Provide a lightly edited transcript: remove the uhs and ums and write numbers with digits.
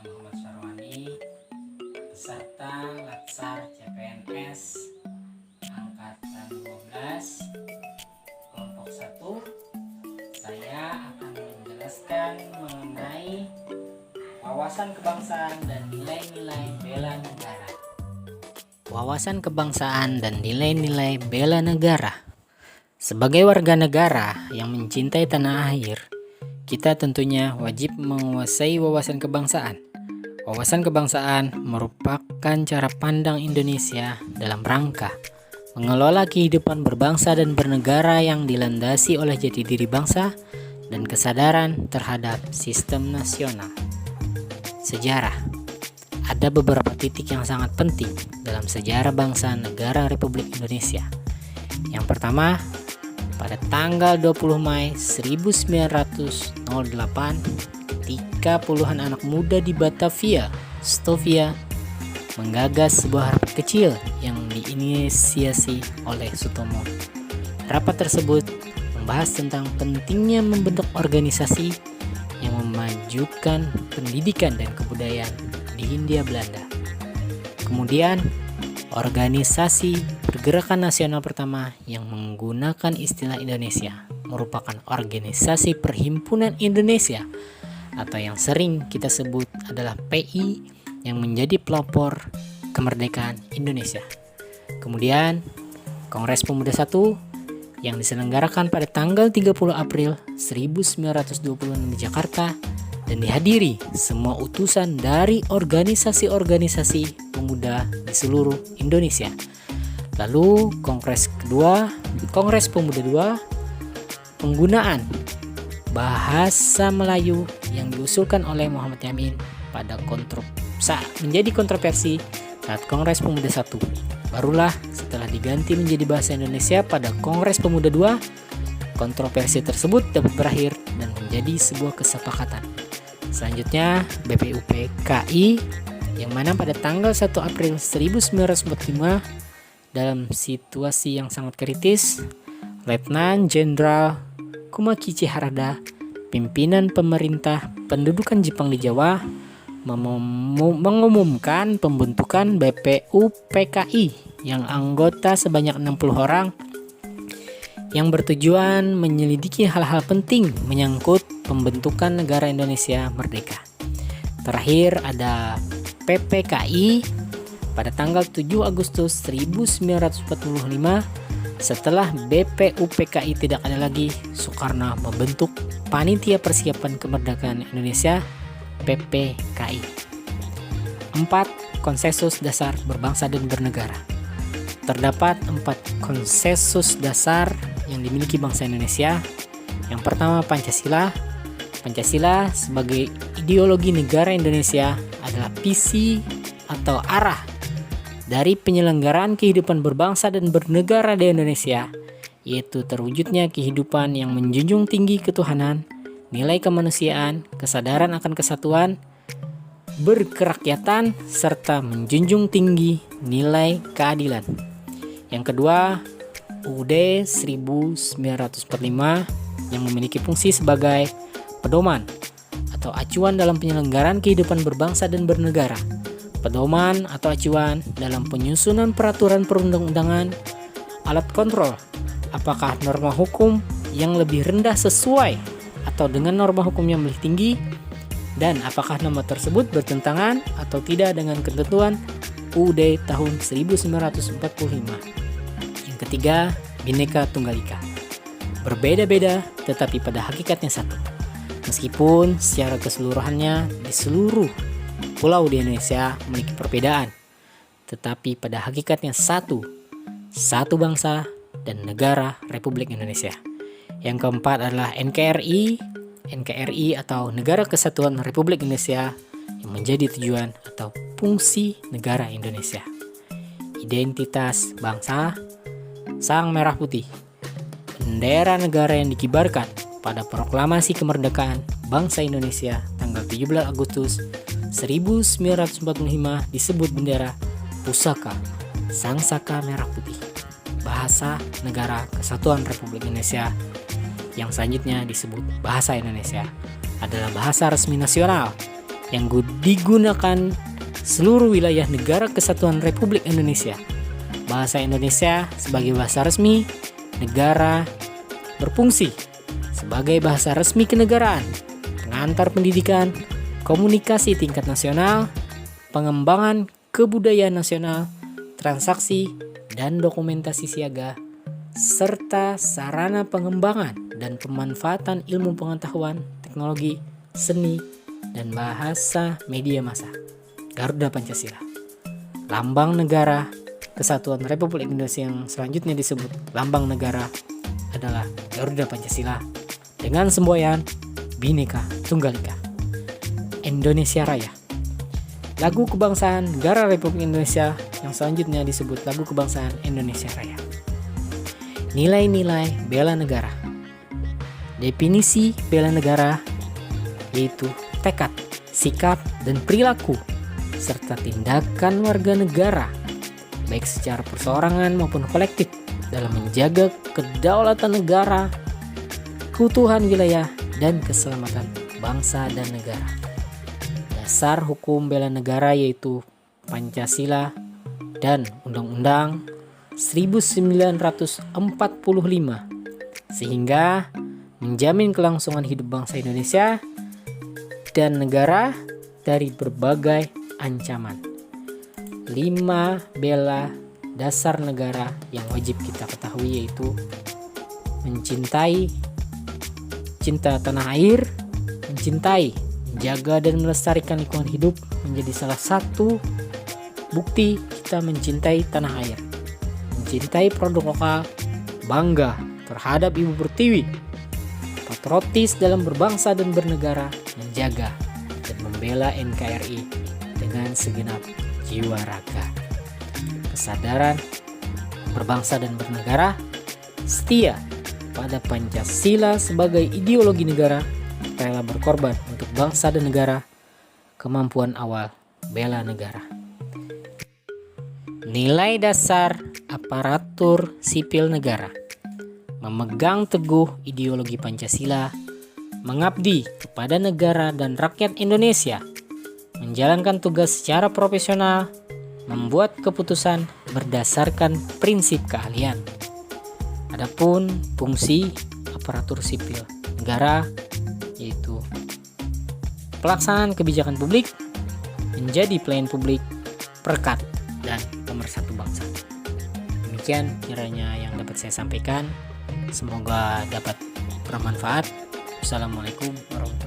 Muhammad Sarwani, peserta Latsar CPNS Angkatan 12 Kelompok 1. Saya akan menjelaskan mengenai wawasan kebangsaan dan nilai-nilai bela negara. Wawasan kebangsaan dan nilai-nilai bela negara. Sebagai warga negara yang mencintai tanah air, kita tentunya wajib menguasai wawasan kebangsaan. Wawasan kebangsaan merupakan cara pandang Indonesia dalam rangka mengelola kehidupan berbangsa dan bernegara yang dilandasi oleh jati diri bangsa dan kesadaran terhadap sistem nasional. Sejarah. Ada beberapa titik yang sangat penting dalam sejarah bangsa negara Republik Indonesia. Yang pertama, pada tanggal 20 Mei 1908, ketika puluhan anak muda di Batavia, Stovia, menggagas sebuah rapat kecil yang diinisiasi oleh Sutomo. Rapat tersebut membahas tentang pentingnya membentuk organisasi yang memajukan pendidikan dan kebudayaan di Hindia Belanda. Kemudian, organisasi pergerakan nasional pertama yang menggunakan istilah Indonesia merupakan Organisasi Perhimpunan Indonesia atau yang sering kita sebut adalah PI yang menjadi pelopor kemerdekaan Indonesia. Kemudian, Kongres Pemuda I yang diselenggarakan pada tanggal 30 April 1926 di Jakarta dan dihadiri semua utusan dari organisasi-organisasi pemuda di seluruh Indonesia. Lalu Kongres kedua, Kongres Pemuda II, penggunaan bahasa Melayu yang diusulkan oleh Muhammad Yamin pada menjadi kontroversi saat Kongres Pemuda I. Barulah setelah diganti menjadi bahasa Indonesia pada Kongres Pemuda II, kontroversi tersebut dapat berakhir dan menjadi sebuah kesepakatan. Selanjutnya BPUPKI yang mana pada tanggal 1 April 1945 dalam situasi yang sangat kritis, Letnan Jenderal Kumakichi Harada, pimpinan pemerintah pendudukan Jepang di Jawa, mengumumkan pembentukan BPUPKI yang anggota sebanyak 60 orang yang bertujuan menyelidiki hal-hal penting menyangkut pembentukan negara Indonesia merdeka. Terakhir ada PPKI pada tanggal 7 Agustus 1945. Setelah BPUPKI tidak ada lagi, Soekarno membentuk Panitia Persiapan Kemerdekaan Indonesia PPKI. 4. Konsensus dasar berbangsa dan bernegara. Terdapat 4 konsensus dasar yang dimiliki bangsa Indonesia. Yang pertama Pancasila. Pancasila sebagai ideologi negara Indonesia adalah visi atau arah dari penyelenggaraan kehidupan berbangsa dan bernegara di Indonesia, yaitu terwujudnya kehidupan yang menjunjung tinggi ketuhanan, nilai kemanusiaan, kesadaran akan kesatuan, berkerakyatan, serta menjunjung tinggi nilai keadilan. Yang kedua, UUD 1945 yang memiliki fungsi sebagai pedoman atau acuan dalam penyelenggaraan kehidupan berbangsa dan bernegara. Pedoman atau acuan dalam penyusunan peraturan perundang-undangan, alat kontrol apakah norma hukum yang lebih rendah sesuai atau dengan norma hukum yang lebih tinggi, dan apakah norma tersebut bertentangan atau tidak dengan ketentuan UUD tahun 1945. Yang ketiga, Bhinneka Tunggal Ika. Berbeda-beda tetapi pada hakikatnya satu. Meskipun secara keseluruhannya di seluruh pulau di Indonesia memiliki perbedaan, tetapi pada hakikatnya satu bangsa dan negara Republik Indonesia. Yang keempat adalah NKRI atau Negara Kesatuan Republik Indonesia yang menjadi tujuan atau fungsi negara Indonesia. Identitas bangsa, sang merah putih, bendera negara yang dikibarkan pada proklamasi kemerdekaan bangsa Indonesia tanggal 17 Agustus 1945 disebut bendera pusaka sang saka merah putih. Bahasa Negara Kesatuan Republik Indonesia yang selanjutnya disebut bahasa Indonesia adalah bahasa resmi nasional yang digunakan seluruh wilayah negara kesatuan Republik Indonesia. Bahasa Indonesia sebagai bahasa resmi negara berfungsi sebagai bahasa resmi kenegaraan, pengantar pendidikan, komunikasi tingkat nasional, pengembangan kebudayaan nasional, transaksi dan dokumentasi siaga, serta sarana pengembangan dan pemanfaatan ilmu pengetahuan, teknologi, seni, dan bahasa media massa. Garuda Pancasila. Lambang negara Kesatuan Republik Indonesia yang selanjutnya disebut lambang negara adalah Garuda Pancasila dengan semboyan Bhinneka Tunggal Ika. Indonesia Raya. Lagu kebangsaan negara Republik Indonesia yang selanjutnya disebut lagu kebangsaan Indonesia Raya. Nilai-nilai bela negara. Definisi bela negara yaitu tekad, sikap, dan perilaku serta tindakan warga negara baik secara perseorangan maupun kolektif dalam menjaga kedaulatan negara, keutuhan wilayah, dan keselamatan bangsa dan negara. Dasar hukum bela negara yaitu Pancasila dan Undang-Undang 1945 sehingga menjamin kelangsungan hidup bangsa Indonesia dan negara dari berbagai ancaman. 5 bela dasar negara yang wajib kita ketahui yaitu cinta tanah air, mencintai, menjaga dan melestarikan lingkungan hidup menjadi salah satu bukti kita mencintai tanah air. Mencintai produk lokal, bangga terhadap ibu pertiwi, patriotis dalam berbangsa dan bernegara, menjaga dan membela NKRI dengan segenap jiwa raga. Kesadaran berbangsa dan bernegara, setia pada Pancasila sebagai ideologi negara, rela berkorban untuk bangsa dan negara, kemampuan awal bela negara. Nilai dasar aparatur sipil negara. Memegang teguh ideologi Pancasila, mengabdi kepada negara dan rakyat Indonesia, menjalankan tugas secara profesional, membuat keputusan berdasarkan prinsip keahlian. Adapun fungsi aparatur sipil negara yaitu pelaksanaan kebijakan publik, menjadi pelayan publik, perekat, dan pemersatu bangsa. Demikian kiranya yang dapat saya sampaikan. Semoga dapat bermanfaat. Assalamualaikum warahmatullahi wabarakatuh.